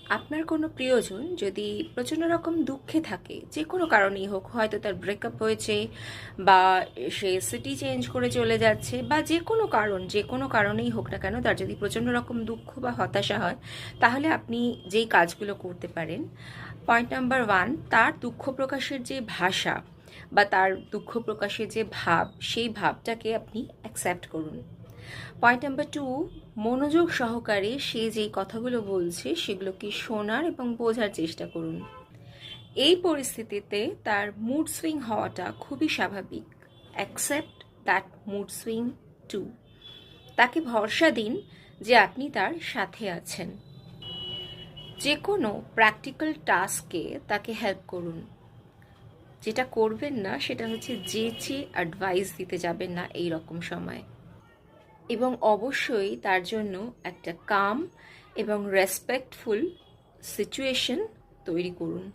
আপনার কোনো প্রিয়জন যদি প্রচণ্ড রকম দুঃখে থাকে, যে কোনো কারণেই হোক, হয়তো তার ব্রেকআপ হয়েছে বা সে সিটি চেঞ্জ করে চলে যাচ্ছে, বা যে কোনো কারণেই হোক না কেন, তার যদি প্রচণ্ড রকম দুঃখ বা হতাশা হয়, তাহলে আপনি যেই কাজগুলো করতে পারেন, পয়েন্ট নাম্বার 1, তার দুঃখ প্রকাশের যে ভাষা বা তার দুঃখ প্রকাশের যে ভাব, সেই ভাবটাকে আপনি অ্যাকসেপ্ট করুন। পয়েন্ট নাম্বার 2, মনোযোগ সহকারে সে যেই কথাগুলো বলছে সেগুলোকে শোনার এবং বোঝার চেষ্টা করুন। এই পরিস্থিতিতে তার মুড সুইং হওয়াটা খুবই স্বাভাবিক। Accept that mood swing too. তাকে ভরসা দিন যে আপনি তার সাথে আছেন। যে কোনো প্র্যাকটিক্যাল টাস্কে তাকে হেল্প করুন। যেটা করবেন না সেটা হচ্ছে যে অ্যাডভাইস দিতে যাবেন না এই রকম সময়। এবং অবশ্যই তার জন্য একটা কাম এবং রেসপেক্টফুল সিচুয়েশন তৈরি করুন।